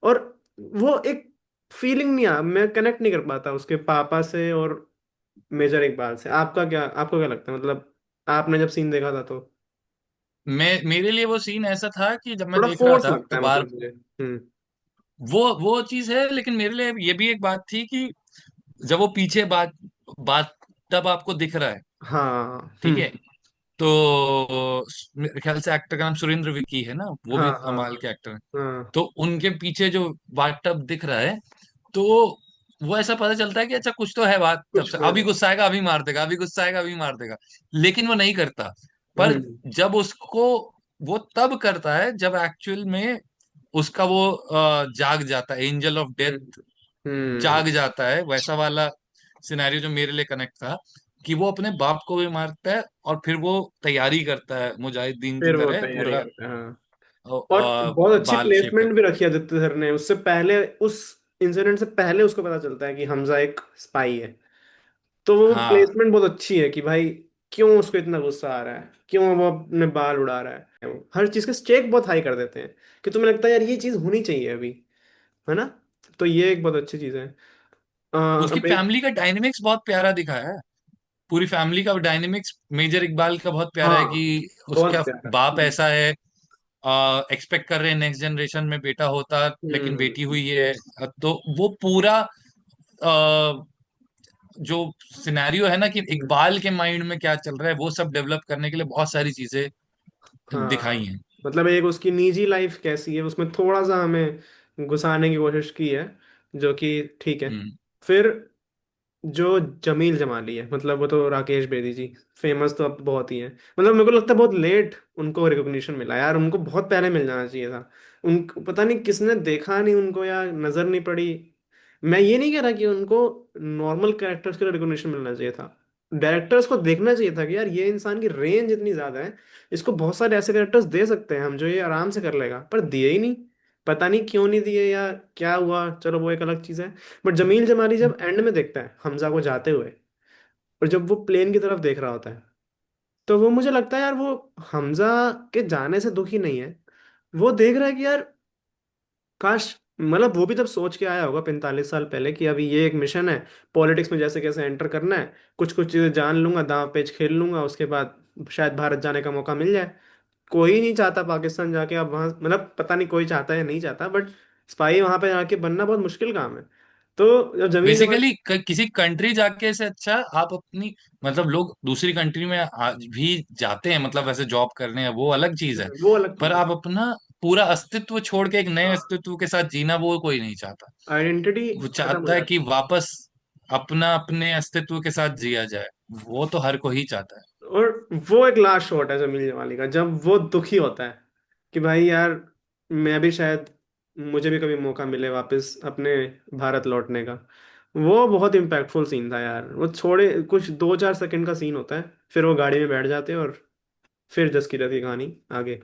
और वो एक फीलिंग नहीं आ, मैं कनेक्ट नहीं कर पाता उसके पापा से और मेजर इकबाल से। आपको क्या लगता है, मतलब आपने जब सीन देखा था तो?
मेरे लिए वो सीन ऐसा था कि जब मैं
थोड़ा
देख रहा
फोर्स
था
लगता
तो
है
बार,
मतलब मुझे। हम्म।
वो चीज है, लेकिन मेरे लिए ये भी एक बात थी कि जब वो पीछे बात बात तब आपको दिख रहा है,
हाँ।
ठीक है, तो मेरे ख्याल से एक्टर का नाम सुरेंद्र विकी है ना, वो
हाँ
भी
हाँ
कमाल के एक्टर हैं।
हाँ।
तो उनके पीछे जो बात टब दिख रहा है, तो वो ऐसा पता चलता है कि अच्छा कुछ तो है बात तब
कुछ
से,
तो
अभी
है।
गुस्सा आएगा अभी मार देगा, अभी गुस्सा आएगा अभी मार देगा, लेकिन वो नहीं करता। पर
हम्म।
जब उसको वो तब करता है जब एक्चुअल में उसका वो जाग जाता है, एंजल ऑफ
हम्म।
डेथ
हम्म।
जाग जाता है, वैसा वाला सिनेरियो जो मेरे लिए कनेक्ट था, कि वो अपने बाप को भी मारता है और फिर वो तैयारी करता है मुजाहिदीन की
फिर वो
तरह
तैयारी
पूरा
करते हैं, हाँ। और बहुत अच्छी
बाल शेव
प्लेसमेंट
करके।
भी रखी है आदित्य सर ने, उससे पहले, उस इंसिडेंट से पहले उसको पता चलता है कि हमजा एक स्पाई है। तो वो
हाँ,
प्लेसमेंट बहुत अच्छी है कि भाई क्यों उसको इतना गुस्सा आ रहा है, क्यों वो अपने बाल उड़ा रहा है, वो हर चीज का स्टेक बहुत हाई कर देते हैं कि तुम्हें लगता है यार ये चीज होनी चाहिए अभी, है ना? तो ये एक बहुत अच्छी चीज है।
उसकी
अब एक,
फैमिली का डायनेमिक्स बहुत प्यारा दिखाया है। पूरी फैमिली का डायनेमिक्स मेजर इकबाल का बहुत प्यारा है कि
हाँ
उसका
बहुत प्यारा।
बाप ऐसा है, एक्सपेक्ट कर रहे हैं नेक्स्ट जनरेशन में बेटा होता, लेकिन
हम्म।
बेटी हुई है। तो वो पूरा अ, जो सिनेरियो है ना कि
हम्म।
इकबाल के माइंड में क्या चल रहा है, वो सब डेवलप करने के लिए बहुत सारी चीजें
हाँ
दिखाई हैं।
मतलब एक उसकी निजी लाइफ कैसी है उसमें थोड़ा सा हमें घुसाने की कोशिश की है, जो कि ठीक है।
हम्म।
फिर जो जमील जमाली है, मतलब वो तो राकेश बेदी जी, फेमस तो अब बहुत ही है। मतलब मेरे को लगता है बहुत लेट उनको रिकॉग्निशन मिला यार, उनको बहुत पहले मिल जाना चाहिए था। उन पता नहीं किसने देखा नहीं उनको या नजर नहीं पड़ी। मैं ये नहीं कह रहा कि उनको नॉर्मल कैरेक्टर्स के लिए रिकॉग्निशन मिलना चाहिए था, डायरेक्टर्स को देखना चाहिए था कि यार ये इंसान की रेंज इतनी ज्यादा है, इसको बहुत सारे ऐसे कैरेक्टर्स दे सकते हैं हम जो ये आराम से कर लेगा, पर दिए ही नहीं। पता नहीं क्यों नहीं दिए या क्या हुआ, चलो वो एक अलग चीज है। बट जमील जमाली जब एंड में देखता है हमजा को जाते हुए, और जब वो प्लेन की तरफ देख रहा होता है, तो वो मुझे लगता है यार वो हमजा के जाने से दुखी नहीं है। वो देख रहा है कि यार काश, मतलब वो भी तब सोच के आया होगा 45 साल पहले कि अभी ये एक मिशन है, पॉलिटिक्स में जैसे कैसे एंटर करना है, कुछ कुछ चीजें जान लूंगा, दांव पेच खेल लूंगा, उसके बाद शायद भारत जाने का मौका मिल जाए। कोई नहीं चाहता पाकिस्तान जाके, अब वहां मतलब पता नहीं कोई चाहता है या नहीं चाहता, बट स्पाई वहां पे जाके बनना बहुत मुश्किल काम है। तो जब जमील
बेसिकली
जमाल,
किसी कंट्री जाके से अच्छा आप अपनी, मतलब लोग दूसरी कंट्री में आज भी जाते हैं मतलब ऐसे जॉब करने हैं, वो अलग चीज है।
वो अलग
पर
चीज है।
आप अपना पूरा अस्तित्व छोड़ के एक नए
हाँ
अस्तित्व के साथ जीना वो कोई नहीं चाहता।
आइडेंटिटी
वो
खत्म हो
चाहता है कि
जाती है।
वापस अपना अपने अस्तित्व के साथ जिया जाए। वो तो हर कोई चाहता है।
और वो एक लास्ट शॉट है जमील जमाली का जब वो दुखी होता है कि भाई यार मैं भी शायद, मुझे भी कभी मौका मिले वापस अपने भारत लौटने का। वो बहुत इम्पैक्टफुल सीन था यार, वो छोड़े कुछ 2-4 सेकंड का सीन होता है, फिर वो गाड़ी में बैठ जाते हैं और फिर जस की रहती कहानी आगे।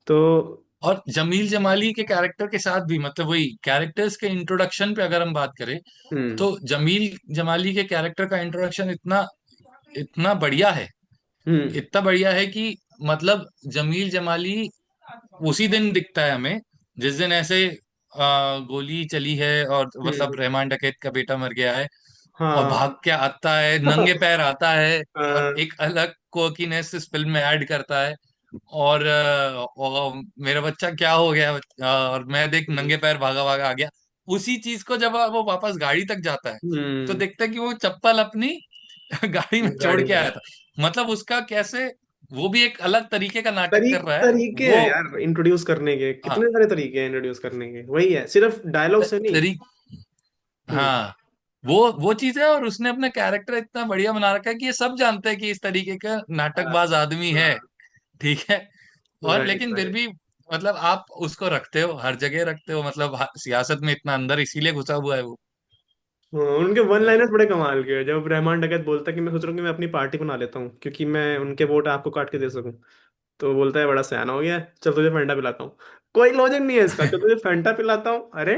तो
और जमील जमाली के कैरेक्टर के साथ भी मतलब वही कैरेक्टर्स के इंट्रोडक्शन पे अगर हम बात करें,
हम्म।
तो जमील जमाली के कैरेक्टर का इंट्रोडक्शन इतना इतना बढ़िया है,
हम्म।
इतना बढ़िया है कि मतलब जमील जमाली उसी दिन दिखता है हमें जिस दिन ऐसे गोली चली है और मतलब
हम्म।
रहमान डकैत का बेटा मर गया है, और
हाँ
भाग के आता है, नंगे पैर आता है, और
हाँ।
एक अलग कोकीनेस इस फिल्म में ऐड करता है। और मेरा बच्चा क्या हो गया, और मैं देख
हम्म।
नंगे पैर भागा भागा आ गया। उसी चीज को जब वो वापस गाड़ी तक जाता है, तो
हम्म।
देखता है कि वो चप्पल अपनी गाड़ी में छोड़
गाड़ी
के
में
आया था। मतलब उसका कैसे, वो भी एक अलग तरीके का नाटक कर रहा है
तरीके
वो।
हैं यार इंट्रोड्यूस करने के,
हाँ,
कितने सारे तरीके हैं इंट्रोड्यूस करने के, वही है सिर्फ डायलॉग से नहीं।
तरी
हम्म।
हाँ, वो चीज है। और उसने अपना कैरेक्टर इतना बढ़िया बना रखा है कि ये सब जानते हैं कि इस तरीके का
हाँ
नाटकबाज आदमी है।
हाँ।
ठीक है। और
राइट
लेकिन फिर
राइट।
भी मतलब आप उसको रखते हो, हर जगह रखते हो, मतलब सियासत में इतना अंदर इसीलिए घुसा हुआ है वो।
हाँ, उनके वन
तो
लाइनर्स बड़े कमाल के हैं, जब रहमान डकैत बोलता है कि मैं सोच रहा हूँ कि मैं अपनी पार्टी बना लेता हूँ क्योंकि मैं उनके वोट आपको काट के दे सकूं, तो बोलता है बड़ा सयाना हो गया है, चल तुझे फैंटा पिलाता हूँ। कोई लॉजिक नहीं है इसका, चल तुझे फैंटा पिलाता हूँ, अरे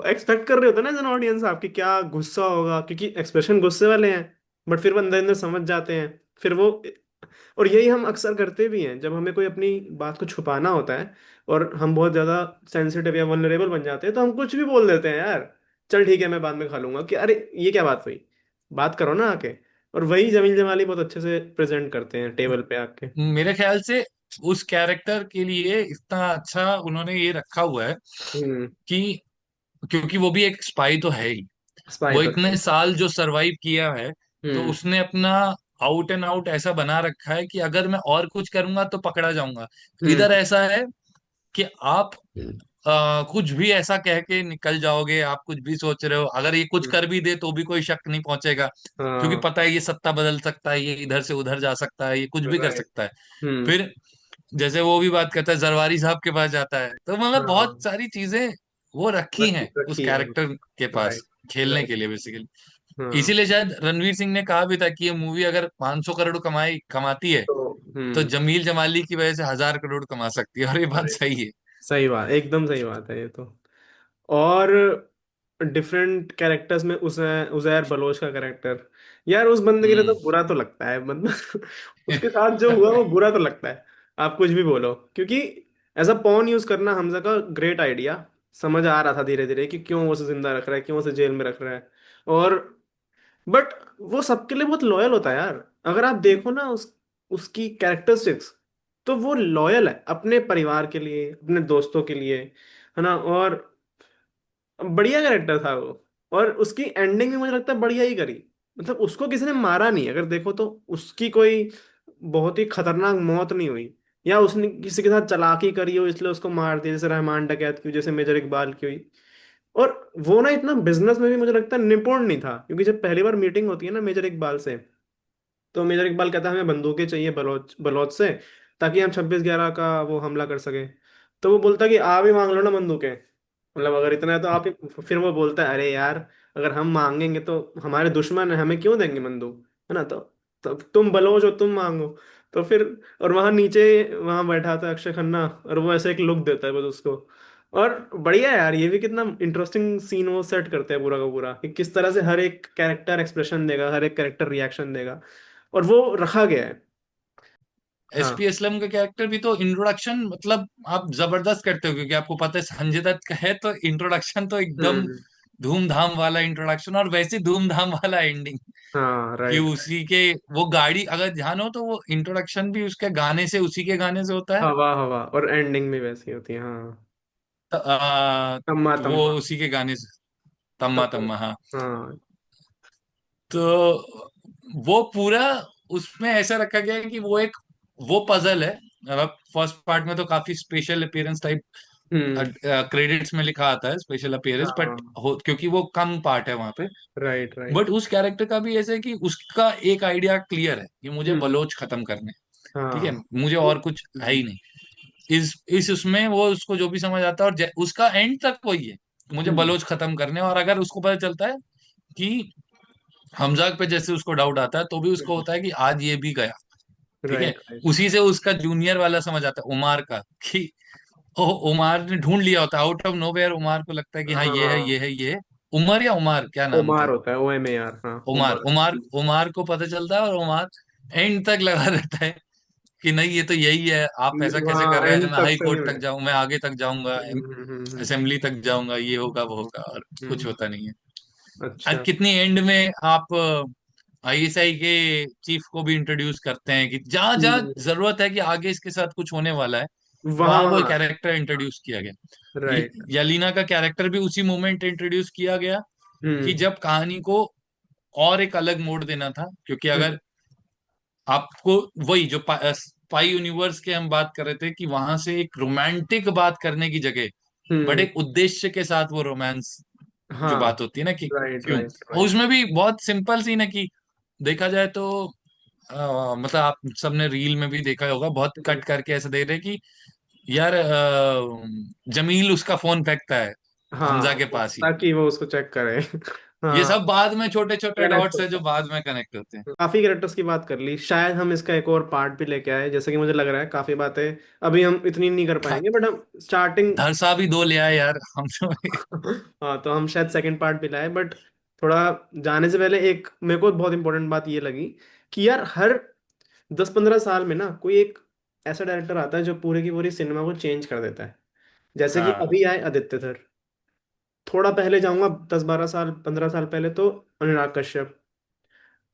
एक्सपेक्ट कर रहे होते ना एज एन ऑडियंस आपकी क्या गुस्सा होगा, क्योंकि एक्सप्रेशन गुस्से वाले हैं, बट फिर वो अंदर अंदर समझ जाते हैं। फिर वो, और यही हम अक्सर करते भी हैं जब हमें कोई अपनी बात को छुपाना होता है और हम बहुत ज्यादा सेंसिटिव या वल्नरेबल बन जाते हैं, तो हम कुछ भी बोल देते हैं यार, चल ठीक है मैं बाद में खा लूंगा, कि अरे ये क्या बात हुई, बात करो ना आके। और वही जमील जमाली बहुत अच्छे से प्रेजेंट करते हैं टेबल पे आके।
मेरे ख्याल से उस कैरेक्टर के लिए इतना अच्छा उन्होंने ये रखा हुआ है
हम्म।
कि क्योंकि वो भी एक स्पाई तो है ही।
स्पाई
वो
तो है।
इतने साल जो सरवाइव किया है, तो
हम्म।
उसने अपना आउट एंड आउट ऐसा बना रखा है कि अगर मैं और कुछ करूंगा तो पकड़ा जाऊंगा।
हम्म।
इधर ऐसा है कि आप कुछ भी ऐसा कह के निकल जाओगे, आप कुछ भी सोच रहे हो, अगर ये कुछ
हम्म।
कर भी दे तो भी कोई शक नहीं पहुंचेगा, क्योंकि
हाँ
पता है ये सत्ता बदल सकता है, ये इधर से उधर जा सकता है, ये कुछ भी कर
राइट।
सकता है।
हम्म।
फिर जैसे वो भी बात करता है, जरवारी साहब के पास जाता है, तो मतलब बहुत
हाँ
सारी चीजें वो रखी
रखी
हैं उस
रखी है।
कैरेक्टर के पास
राइट
खेलने के
राइट।
लिए बेसिकली।
हाँ
इसीलिए शायद रणवीर सिंह ने कहा भी था कि ये मूवी अगर 500 करोड़ कमाती है,
तो
तो जमील जमाली की वजह से 1000 करोड़ कमा सकती है, और ये बात
राइट।
सही है।
सही बात, एकदम सही बात है ये तो। और डिफरेंट कैरेक्टर्स में उजैर बलोच का कैरेक्टर, यार उस बंदे के लिए
हम्म।
तो बुरा तो लगता है मतलब उसके साथ जो हुआ वो बुरा तो लगता है, आप कुछ भी बोलो, क्योंकि एज अ पॉन यूज करना हमजा का ग्रेट आइडिया, समझ आ रहा था धीरे धीरे कि क्यों वो उसे जिंदा रख रहा है, क्यों उसे जेल में रख रहा है। और बट वो सबके लिए बहुत लॉयल होता है यार। अगर आप देखो ना उसकी कैरेक्टरिस्टिक्स, तो वो लॉयल है अपने परिवार के लिए, अपने दोस्तों के लिए, है ना। और बढ़िया कैरेक्टर था वो। और उसकी एंडिंग भी मुझे लगता है बढ़िया ही करी। मतलब उसको किसी ने मारा नहीं, अगर देखो तो उसकी कोई बहुत ही खतरनाक मौत नहीं हुई, या उसने किसी के साथ चालाकी करी हो इसलिए उसको मार दिया, जैसे रहमान डकैत की, जैसे मेजर इकबाल की हुई। और वो ना इतना बिजनेस में भी मुझे लगता है निपुण नहीं था, क्योंकि जब पहली बार मीटिंग होती है ना मेजर इकबाल से, तो मेजर इकबाल कहता है हमें बंदूकें चाहिए बलोच बलोच से, ताकि हम 26/11 का वो हमला कर सके। तो वो बोलता है कि आप ही मांग लो ना बंदूकें, मतलब अगर इतना है तो आप ही। फिर वो बोलता है अरे यार, अगर हम मांगेंगे तो हमारे दुश्मन है, हमें क्यों देंगे बंदूक, है ना। तो तुम बलोच हो, तुम मांगो। तो फिर, और वहां नीचे वहां बैठा था अक्षय खन्ना, और वो ऐसे एक लुक देता है बस उसको। और बढ़िया है यार, ये भी कितना इंटरेस्टिंग सीन वो सेट करते हैं पूरा का पूरा, कि किस तरह से हर एक कैरेक्टर एक्सप्रेशन देगा, हर एक कैरेक्टर रिएक्शन देगा, और वो रखा गया है। हाँ।
एसपी असलम का कैरेक्टर भी तो इंट्रोडक्शन मतलब आप जबरदस्त करते हो, क्योंकि आपको पता है संजय दत्त का है, तो इंट्रोडक्शन तो एकदम
हम्म।
धूमधाम वाला इंट्रोडक्शन, और वैसे धूमधाम वाला एंडिंग।
हाँ
कि
राइट।
उसी के वो गाड़ी, अगर ध्यान हो तो वो इंट्रोडक्शन भी उसके गाने से, उसी के गाने से होता है।
हवा हवा, और एंडिंग भी वैसी होती है, हाँ। तम्मा
वो
तम्मा।
उसी के गाने से, तम्मा
तम्मा।
तम्मा, हाँ।
हाँ।
तो वो पूरा उसमें ऐसा रखा गया है कि वो एक, वो पजल है। फर्स्ट पार्ट में तो काफी स्पेशल अपीयरेंस टाइप
हम्म।
क्रेडिट्स में लिखा आता है स्पेशल अपीयरेंस, बट
हाँ
क्योंकि वो कम पार्ट है वहां पे।
Right
but
right.
उस कैरेक्टर का भी ऐसे है कि उसका एक आइडिया क्लियर है कि मुझे
हम्म।
बलोच खत्म करने हैं। ठीक है,
हाँ
मुझे
वो।
और कुछ है ही नहीं। इस उसमें वो उसको जो भी समझ आता है, और उसका एंड तक वही है कि मुझे
हम्म।
बलोच खत्म करने हैं। और अगर उसको पता चलता है कि हमजाक पे जैसे उसको डाउट आता है, तो भी उसको होता है कि आज ये भी गया। ठीक है,
राइट राइट।
उसी से उसका जूनियर वाला समझ आता है, उमार का, कि ओ, उमार ने ढूंढ लिया होता है आउट ऑफ नोवेयर। उमार को लगता है कि हाँ ये है, ये
हाँ
है, ये है। उमर या उमार, क्या नाम था?
उमार होता है, OMAR, हाँ
उमार,
उमार।
उमार, उमार को पता चलता है, और उमार एंड तक लगा रहता है कि नहीं ये तो यही है, आप ऐसा कैसे कर
हाँ
रहे हैं,
एंड
मैं
तक
हाई
सही
कोर्ट तक
में।
जाऊं, मैं आगे तक जाऊंगा,
हम्म।
असेंबली तक जाऊंगा, ये होगा वो होगा, और कुछ
हम्म।
होता नहीं है।
अच्छा।
कितनी एंड में आप आईएसआई के चीफ को भी इंट्रोड्यूस करते हैं, कि जहां जहां
हम्म।
जरूरत है कि आगे इसके साथ कुछ होने वाला है,
वहाँ
वहां वो
वहाँ।
कैरेक्टर इंट्रोड्यूस किया गया।
राइट।
यलीना का कैरेक्टर भी उसी मोमेंट इंट्रोड्यूस किया गया, कि
हम्म।
जब कहानी को और एक अलग मोड़ देना था। क्योंकि
हम्म।
अगर आपको वही जो स्पाई यूनिवर्स के हम बात कर रहे थे, कि वहां से एक रोमांटिक बात करने की जगह बड़े
हम्म।
उद्देश्य के साथ वो रोमांस जो
हाँ
बात होती है ना, कि
राइट
क्यों,
राइट
और
राइट।
उसमें भी बहुत सिंपल सी ना, कि देखा जाए तो मतलब आप सबने रील में भी देखा होगा, बहुत कट करके ऐसे दे रहे हैं कि यार जमील उसका फोन फेंकता है हमजा
हाँ
के पास ही।
ताकि वो उसको चेक करे।
ये
हाँ
सब बाद में छोटे छोटे
कनेक्ट
डॉट्स है
होता
जो
है।
बाद में कनेक्ट होते हैं।
काफी कैरेक्टर्स की बात कर ली, शायद हम इसका एक और पार्ट भी लेके आए, जैसे कि मुझे लग रहा है काफी बातें अभी हम इतनी नहीं कर पाएंगे, बट हम स्टार्टिंग।
धरसा भी दो ले आए यार हम तो।
हाँ तो हम शायद सेकंड पार्ट भी लाए, बट थोड़ा जाने से पहले एक मेरे को बहुत इंपॉर्टेंट बात ये लगी, कि यार हर 10-15 साल में ना कोई एक ऐसा डायरेक्टर आता है जो पूरी की पूरी सिनेमा को चेंज कर देता है। जैसे कि
हाँ।
अभी आए आदित्य सर। थोड़ा पहले जाऊंगा, 10-12 साल 15 साल पहले, तो अनुराग कश्यप।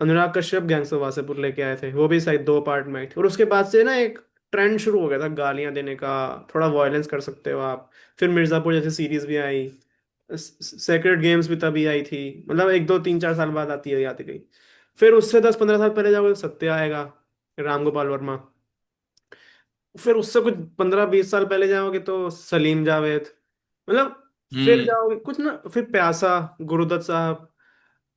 अनुराग कश्यप गैंग्स ऑफ वासेपुर लेके आए थे, वो भी शायद 2 पार्ट में आई थी, और उसके बाद से ना एक ट्रेंड शुरू हो गया था गालियां देने का, थोड़ा वायलेंस कर सकते हो आप। फिर मिर्जापुर जैसी सीरीज भी आई, सेक्रेड गेम्स भी तभी आई थी, मतलब 1 2 3 4 साल बाद आती गई। फिर उससे 10-15 साल पहले जाओगे तो सत्य आएगा, राम गोपाल वर्मा। फिर उससे कुछ 15-20 साल पहले जाओगे तो सलीम जावेद, मतलब। फिर
हम्म।
जाओगे कुछ ना, फिर प्यासा, गुरुदत्त साहब।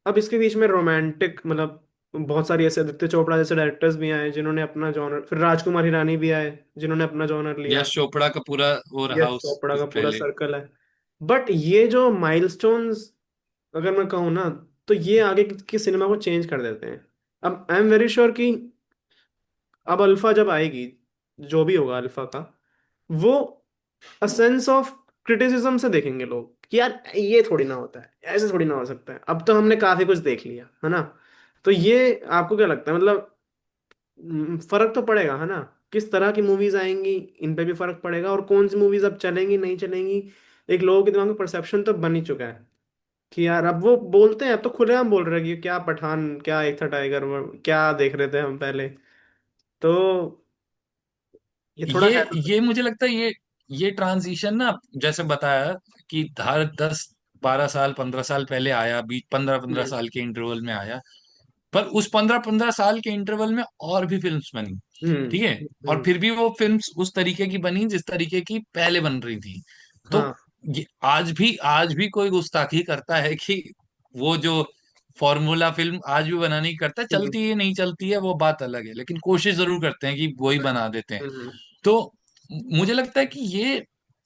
अब इसके बीच में रोमांटिक, मतलब बहुत सारी ऐसे आदित्य चोपड़ा जैसे डायरेक्टर्स भी आए जिन्होंने अपना जॉनर, फिर राजकुमार हिरानी भी आए जिन्होंने अपना जॉनर लिया।
यश चोपड़ा का पूरा वो रहा
यस
उस
चोपड़ा का पूरा
पहले।
सर्कल है। बट ये जो माइलस्टोन्स, अगर मैं कहूँ ना, तो ये आगे की सिनेमा को चेंज कर देते हैं। अब आई एम वेरी श्योर कि अब अल्फा जब आएगी, जो भी होगा अल्फा का, वो अ सेंस ऑफ क्रिटिसिज्म से देखेंगे लोग, कि यार ये थोड़ी ना होता है, ऐसे थोड़ी ना हो सकता है, अब तो हमने काफी कुछ देख लिया है ना। तो ये आपको क्या लगता है, मतलब फर्क तो पड़ेगा है ना, किस तरह की मूवीज आएंगी इन पे भी फर्क पड़ेगा, और कौन सी मूवीज अब चलेंगी नहीं चलेंगी, एक लोगों के दिमाग में परसेप्शन तो बन ही चुका है कि यार, अब वो बोलते हैं, अब तो खुलेआम बोल रहे हैं कि क्या पठान, क्या एक था टाइगर, क्या देख रहे थे हम पहले। तो ये थोड़ा है तो
ये मुझे लगता है ये ट्रांजिशन ना, जैसे बताया कि हर 10 12 साल 15 साल पहले आया, बीच 15 15
हम्म
साल के इंटरवल में आया। पर उस 15 15 साल के इंटरवल में और भी फिल्म्स बनी, ठीक है। और
हम्म।
फिर भी वो फिल्म्स उस तरीके की बनी जिस तरीके की पहले बन रही थी। तो
हाँ।
ये आज भी कोई गुस्ताखी करता है कि वो जो फॉर्मूला फिल्म आज भी बनाने की करता है,
हम्म
चलती है नहीं चलती है वो बात अलग है, लेकिन कोशिश जरूर करते हैं कि वही बना देते हैं।
हम्म
तो मुझे लगता है कि ये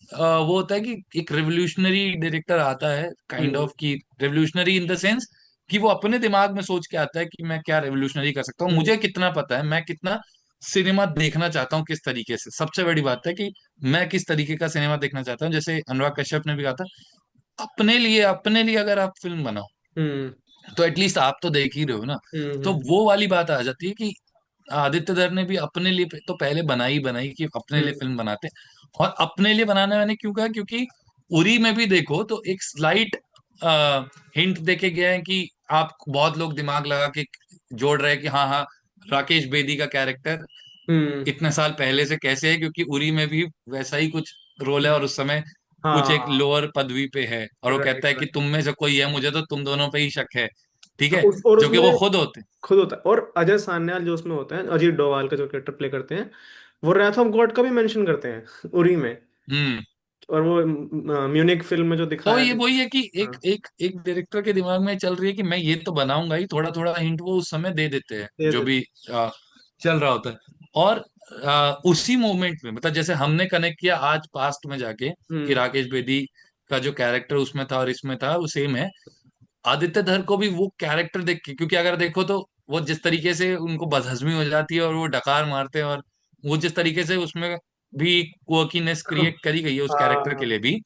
वो होता है कि एक रेवोल्यूशनरी डायरेक्टर आता है, काइंड
हम्म
ऑफ की रेवोल्यूशनरी इन द सेंस कि वो अपने दिमाग में सोच के आता है कि मैं क्या रेवोल्यूशनरी कर सकता हूँ,
हम्म
मुझे कितना पता है, मैं कितना सिनेमा देखना चाहता हूँ, किस तरीके से। सबसे बड़ी बात है कि मैं किस तरीके का सिनेमा देखना चाहता हूँ। जैसे अनुराग कश्यप ने भी कहा था, अपने लिए अगर आप फिल्म बनाओ
हम्म
तो एटलीस्ट आप तो देख ही रहे हो ना। तो
हम्म
वो वाली बात आ जाती है कि आदित्य धर ने भी अपने लिए तो पहले बनाई बनाई कि अपने लिए
हम्म
फिल्म बनाते हैं। और अपने लिए बनाने मैंने क्यों कहा, क्योंकि उरी में भी देखो तो एक स्लाइट हिंट देके गया है कि आप बहुत लोग दिमाग लगा के जोड़ रहे हैं कि हाँ हाँ, राकेश बेदी का कैरेक्टर
हम्म।
इतने साल पहले से कैसे है, क्योंकि उरी में भी वैसा ही कुछ रोल है और उस समय कुछ एक
हाँ।
लोअर पदवी पे है और वो कहता
राइट
है कि
राइट।
तुम में से कोई है, मुझे तो तुम दोनों पे ही शक है, ठीक
हाँ,
है,
उस और
जो कि
उसमें
वो खुद होते हैं।
खुद होता है। और अजय सान्याल जो उसमें होता है, अजीत डोभाल का जो कैरेक्टर प्ले करते हैं, वो रैथ ऑफ गॉड का भी मेंशन करते हैं उरी में।
हम्म।
और वो म्यूनिक फिल्म में जो
तो
दिखाया
ये
है।
वही है कि एक
हाँ,
एक एक डायरेक्टर के दिमाग में चल रही है कि मैं ये तो बनाऊंगा ही, थोड़ा थोड़ा हिंट वो उस समय दे देते हैं
दे
जो
देते।
भी चल रहा होता है। और उसी मोमेंट में मतलब जैसे हमने कनेक्ट किया आज पास्ट में जाके कि
हम्म
राकेश बेदी का जो कैरेक्टर उसमें था और इसमें था वो सेम है। आदित्य धर को भी वो कैरेक्टर देख के, क्योंकि अगर देखो तो वो जिस तरीके से उनको बदहजमी हो जाती है और वो डकार मारते हैं, और वो जिस तरीके से उसमें भी क्वर्कीनेस क्रिएट करी गई है उस कैरेक्टर के
हाँ।
लिए भी,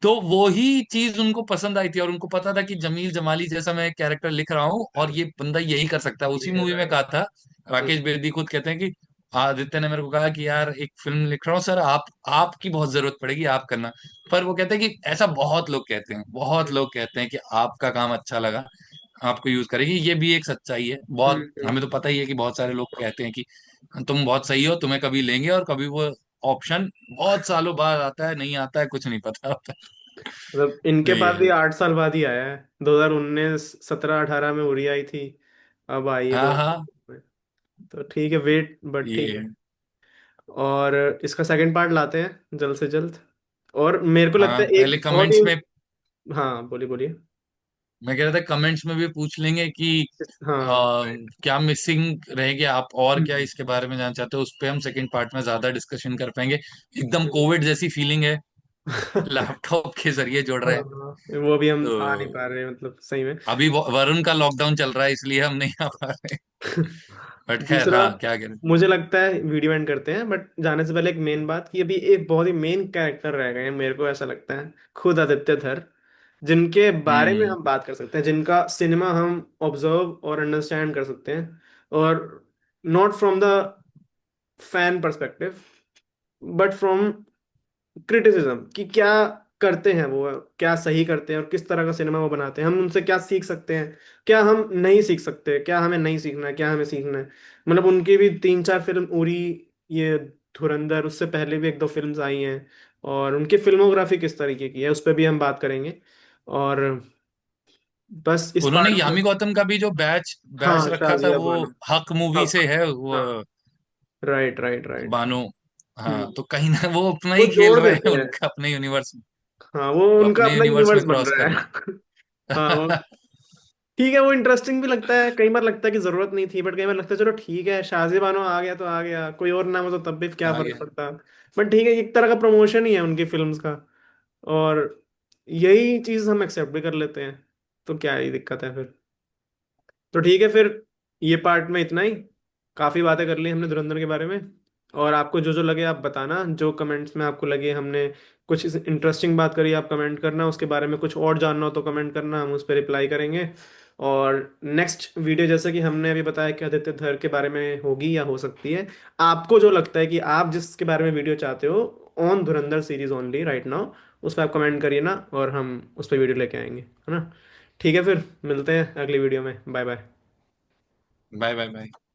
तो वो ही चीज उनको पसंद आई थी। और उनको पता था कि जमील जमाली जैसा मैं कैरेक्टर लिख रहा हूँ और ये बंदा यही कर सकता है। उसी मूवी में
राइट।
कहा था, राकेश बेदी खुद कहते हैं कि आदित्य ने मेरे को कहा कि यार एक फिल्म लिख रहा हूँ सर, आप आपकी बहुत जरूरत पड़ेगी, आप करना। पर वो कहते हैं कि ऐसा बहुत लोग कहते हैं, बहुत लोग कहते हैं कि आपका काम अच्छा लगा, आपको यूज करेगी। ये भी एक सच्चाई है, बहुत हमें तो पता ही है कि बहुत सारे लोग कहते हैं कि तुम बहुत सही हो, तुम्हें कभी लेंगे, और कभी वो ऑप्शन बहुत सालों बाद आता है, नहीं आता है, कुछ नहीं पता होता है।
मतलब इनके
नहीं
पास भी
है।
8 साल बाद ही आया है, 2019 17 18 में उड़ी आई थी, अब आई है
हाँ हाँ।
2000 में। तो ठीक है, वेट, बट ठीक
ये
है। और इसका सेकंड पार्ट लाते हैं जल्द से जल्द। और मेरे को लगता
हाँ,
है
पहले
एक बहुत ही।
कमेंट्स में
हाँ, बोलिए बोलिए।
मैं कह रहा था कमेंट्स में भी पूछ लेंगे कि
हाँ।
आ, क्या मिसिंग रह गया, आप और क्या
हम्म,
इसके बारे में जानना चाहते हो, उस पे हम सेकंड पार्ट में ज्यादा डिस्कशन कर पाएंगे। एकदम
हम्म।
कोविड जैसी फीलिंग है, लैपटॉप के जरिए जोड़ रहे हैं।
हाँ, वो भी हम आ नहीं
तो
पा रहे हैं, मतलब सही में।
अभी वरुण का लॉकडाउन चल रहा है इसलिए हम नहीं आ पा रहे। बट खैर
दूसरा,
हाँ, क्या करें।
मुझे लगता है वीडियो एंड करते हैं, बट जाने से पहले एक मेन बात, कि अभी एक बहुत ही मेन कैरेक्टर रह गए हैं, मेरे को ऐसा लगता है, खुद आदित्य धर, जिनके बारे में
हम्म।
हम बात कर सकते हैं, जिनका सिनेमा हम ऑब्जर्व और अंडरस्टैंड कर सकते हैं। और not from the fan perspective, but from criticism, कि क्या करते हैं वो, क्या सही करते हैं और किस तरह का सिनेमा वो बनाते हैं, हम उनसे क्या सीख सकते हैं, क्या हम नहीं सीख सकते, क्या हमें नहीं सीखना है, क्या हमें सीखना है। मतलब उनकी भी 3 4 फिल्म, उरी, ये धुरंधर, उससे पहले भी एक दो फिल्म्स आई हैं। और उनकी फिल्मोग्राफी किस तरीके की है, उस पर भी हम बात करेंगे। और बस इस
उन्होंने
पार्ट में।
यामी गौतम का भी जो बैच बैच
हाँ,
रखा था
शाजिया
वो
बानो।
हक मूवी
हक।
से है वो,
हाँ। Right right right.
बानो। हाँ,
हम्म।
तो कहीं ना वो अपना
वो
ही खेल
जोड़
रहे
देते
हैं,
हैं।
उनका अपने यूनिवर्स,
हाँ, वो
वो
उनका
अपने
अपना
यूनिवर्स
यूनिवर्स
में
बन
क्रॉस
रहा
कर
है। हाँ, वो
रहे
ठीक है, वो इंटरेस्टिंग भी लगता है, कई बार लगता है कि जरूरत नहीं थी, बट कई बार लगता है चलो ठीक है, शाहजी बानो आ गया तो आ गया, कोई और नाम हो तो तब भी क्या
आ
फर्क
गया।
पड़ता। बट ठीक है, एक तरह का प्रमोशन ही है उनकी फिल्म्स का। और यही चीज हम एक्सेप्ट भी कर लेते हैं, तो क्या ही दिक्कत है फिर। तो ठीक है फिर, ये पार्ट में इतना ही, काफी बातें कर ली हमने धुरंधर के बारे में। और आपको जो जो लगे आप बताना, जो कमेंट्स में आपको लगे हमने कुछ इंटरेस्टिंग बात करी, आप कमेंट करना, उसके बारे में कुछ और जानना हो तो कमेंट करना, हम उस पर रिप्लाई करेंगे। और नेक्स्ट वीडियो, जैसे कि हमने अभी बताया कि आदित्य धर के बारे में होगी या हो सकती है, आपको जो लगता है कि आप जिसके बारे में वीडियो चाहते हो, on Dhurandhar series only right now, उस पर आप कमेंट करिए ना, और हम उस पर वीडियो लेके आएंगे, है ना। ठीक है, फिर मिलते हैं अगली वीडियो में। Bye bye.
Bye bye bye.